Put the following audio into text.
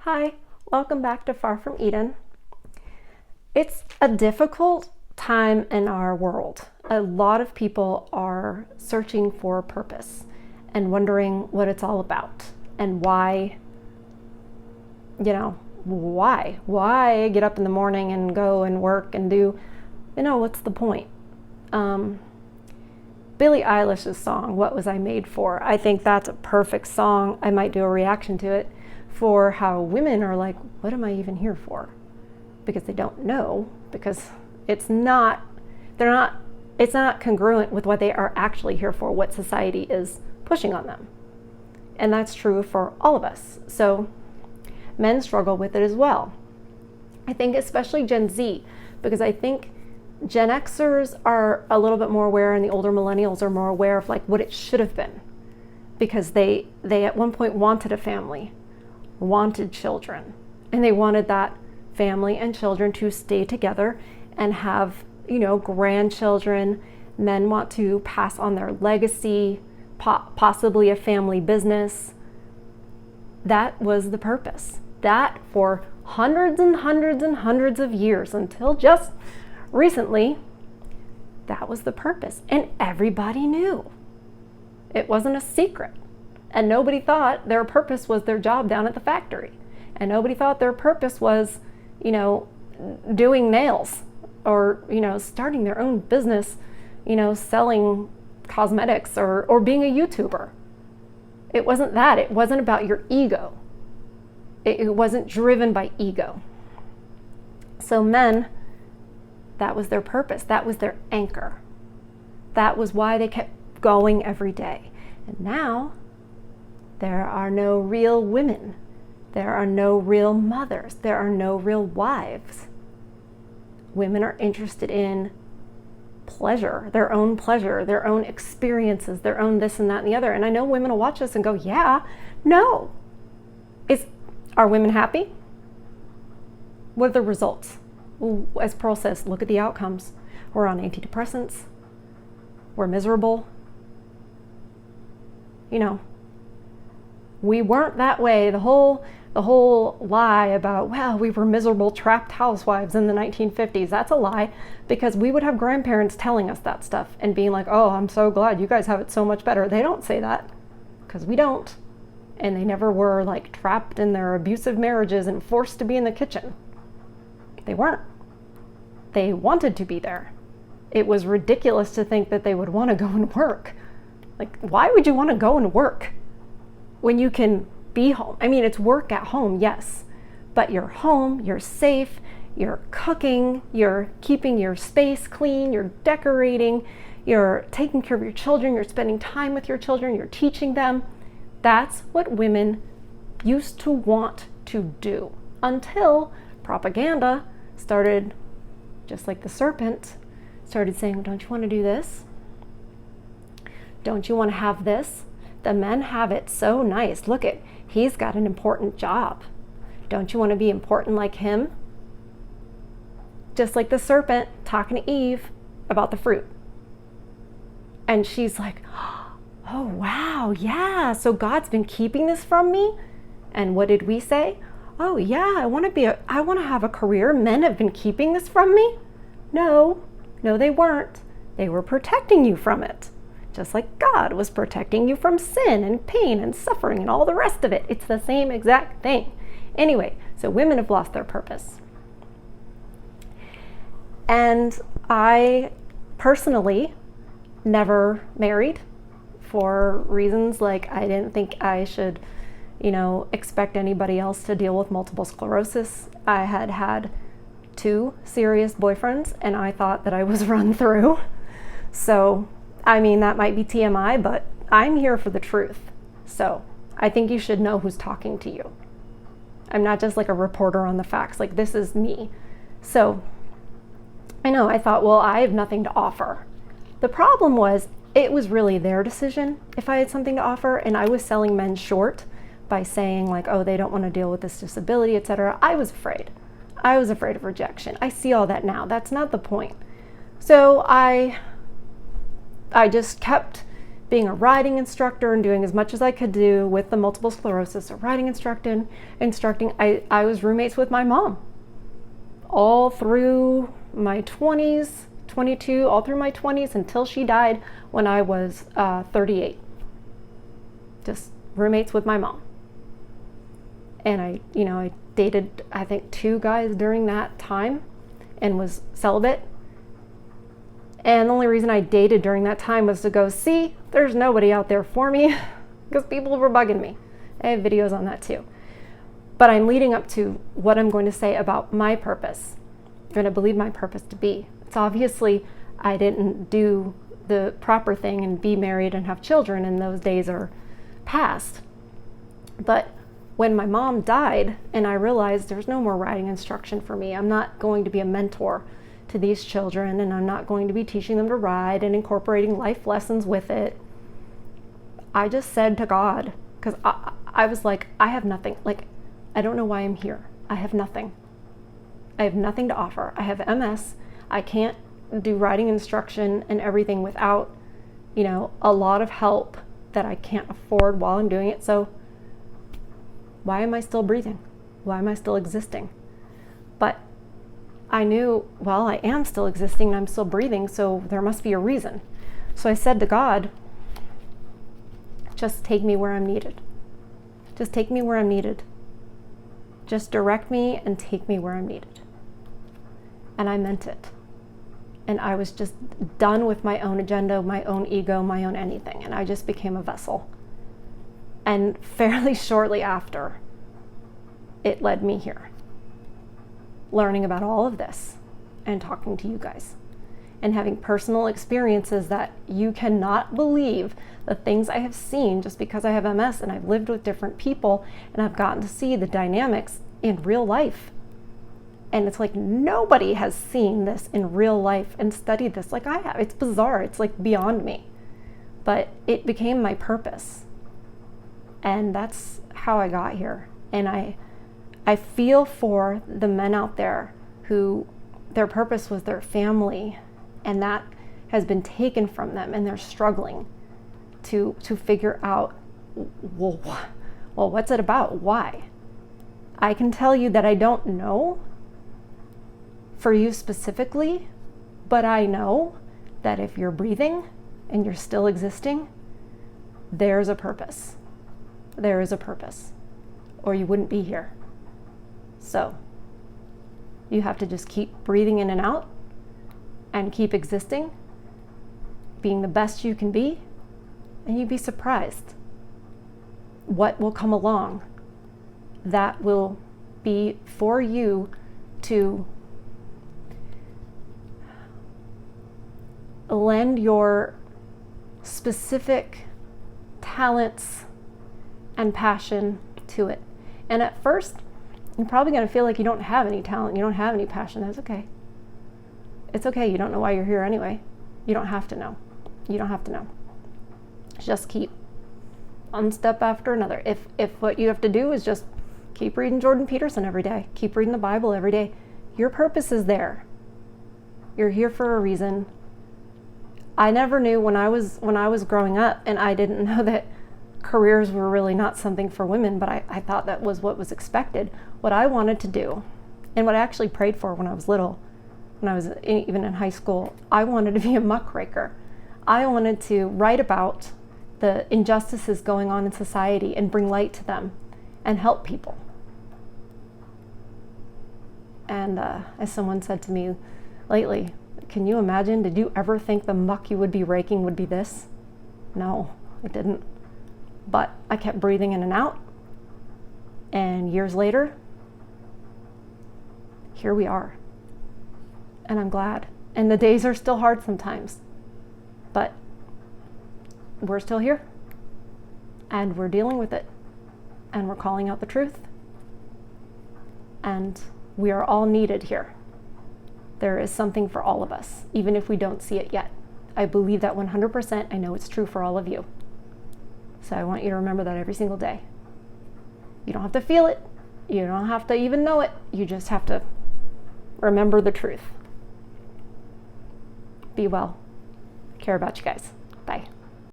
Hi, welcome back to Far From Eden. It's a difficult time in our world. A lot of people are searching for purpose and wondering what it's all about and why, why get up in the morning and go and work and do, what's the point? Billie Eilish's song, What Was I Made For? I think that's a perfect song. I might do a reaction to it for how women are like, what am I even here for? Because they don't know, because it's not congruent with what they are actually here for, what society is pushing on them. And that's true for all of us. So men struggle with it as well. I think especially Gen Z, because I think Gen Xers are a little bit more aware and the older millennials are more aware of like what it should have been, because they at one point wanted a family, wanted children, and they wanted that family and children to stay together and have, grandchildren. Men want to pass on their legacy, possibly a family business. That was the purpose. That for hundreds and hundreds and hundreds of years, until just recently, that was the purpose. And everybody knew. It wasn't a secret. And nobody thought their purpose was their job down at the factory. And nobody thought their purpose was, doing nails or, starting their own business, selling cosmetics or being a YouTuber. It wasn't that. It wasn't about your ego. It wasn't driven by ego. So men, that was their purpose. That was their anchor. That was why they kept going every day. And now, there are no real women. There are no real mothers. There are no real wives. Women are interested in pleasure, their own experiences, their own this and that and the other. And I know women will watch this and go, yeah, no. Are women happy? What are the results? Well, as Pearl says, look at the outcomes. We're on antidepressants. We're miserable. We weren't that way. The whole lie about, well, we were miserable trapped housewives in the 1950s, that's a lie, because we would have grandparents telling us that stuff and being like, oh, I'm so glad you guys have it so much better. They don't say that, because we don't. And they never were like trapped in their abusive marriages and forced to be in the kitchen. They weren't. They wanted to be there. It was ridiculous to think that they would want to go and work. Like, why would you want to go and work when you can be home? I mean, it's work at home, yes, but you're home, you're safe, you're cooking, you're keeping your space clean, you're decorating, you're taking care of your children, you're spending time with your children, you're teaching them. That's what women used to want to do, until propaganda started, just like the serpent, started saying, don't you want to do this? Don't you want to have this? The men have it so nice. Look at, he's got an important job. Don't you want to be important like him? Just like the serpent talking to Eve about the fruit. And she's like, oh, wow, yeah, so God's been keeping this from me? And what did we say? Oh, yeah, I want to have a career. Men have been keeping this from me? No, they weren't. They were protecting you from it. Just like God was protecting you from sin and pain and suffering and all the rest of it. It's the same exact thing. Anyway, so women have lost their purpose. And I personally never married for reasons like I didn't think I should, expect anybody else to deal with multiple sclerosis. I had 2 serious boyfriends and I thought that I was run through. So I mean, that might be TMI, but I'm here for the truth. So I think you should know who's talking to you. I'm not just like a reporter on the facts, like this is me. So I thought, well, I have nothing to offer. The problem was, it was really their decision if I had something to offer, and I was selling men short by saying like, oh, they don't want to deal with this disability, etc. I was afraid. I was afraid of rejection. I see all that now. That's not the point. So I just kept being a riding instructor and doing as much as I could do with the multiple sclerosis. So riding instructing, I was roommates with my mom all through my 20s, 22, all through my 20s until she died when I was 38. Just roommates with my mom. And I dated, I think, 2 guys during that time and was celibate. And the only reason I dated during that time was to go, see, there's nobody out there for me, because people were bugging me. I have videos on that too. But I'm leading up to what I'm going to say about my purpose, and I believe my purpose to be. It's obviously I didn't do the proper thing and be married and have children, and those days are past. But when my mom died and I realized there's no more riding instruction for me, I'm not going to be a mentor to these children, and I'm not going to be teaching them to ride and incorporating life lessons with it. I just said to God, because I was like, I have nothing. Like, I don't know why I'm here. I have nothing. I have nothing to offer. I have MS. I can't do riding instruction and everything without, a lot of help that I can't afford while I'm doing it. So why am I still breathing? Why am I still existing? But I knew, well, I am still existing and I'm still breathing, so there must be a reason. So I said to God, just take me where I'm needed. Just take me where I'm needed. Just direct me and take me where I'm needed. And I meant it. And I was just done with my own agenda, my own ego, my own anything. And I just became a vessel. And fairly shortly after, it led me here. Learning about all of this and talking to you guys and having personal experiences that you cannot believe the things I have seen just because I have MS and I've lived with different people and I've gotten to see the dynamics in real life. And it's like nobody has seen this in real life and studied this like I have. It's bizarre. It's like beyond me. But it became my purpose. And that's how I got here. And I feel for the men out there who their purpose was their family, and that has been taken from them, and they're struggling to figure out, well, what's it about? Why? I can tell you that I don't know for you specifically, but I know that if you're breathing and you're still existing, there's a purpose. There is a purpose, or you wouldn't be here. So you have to just keep breathing in and out and keep existing, being the best you can be, and you'd be surprised what will come along that will be for you to lend your specific talents and passion to it. And at first, you're probably going to feel like you don't have any talent, you don't have any passion. That's okay. It's okay. You don't know why you're here anyway. You don't have to know. You don't have to know. Just keep one step after another. If what you have to do is just keep reading Jordan Peterson every day, keep reading the Bible every day, your purpose is there. You're here for a reason. I never knew when I was growing up, and I didn't know that careers were really not something for women, but I thought that was what was expected. What I wanted to do, and what I actually prayed for when I was little, when I was even in high school, I wanted to be a muckraker. I wanted to write about the injustices going on in society and bring light to them and help people. And as someone said to me lately, can you imagine, did you ever think the muck you would be raking would be this? No, I didn't. But I kept breathing in and out. And years later, here we are. And I'm glad. And the days are still hard sometimes. But we're still here. And we're dealing with it. And we're calling out the truth. And we are all needed here. There is something for all of us, even if we don't see it yet. I believe that 100%. I know it's true for all of you. So I want you to remember that every single day. You don't have to feel it. You don't have to even know it. You just have to remember the truth. Be well. Care about you guys.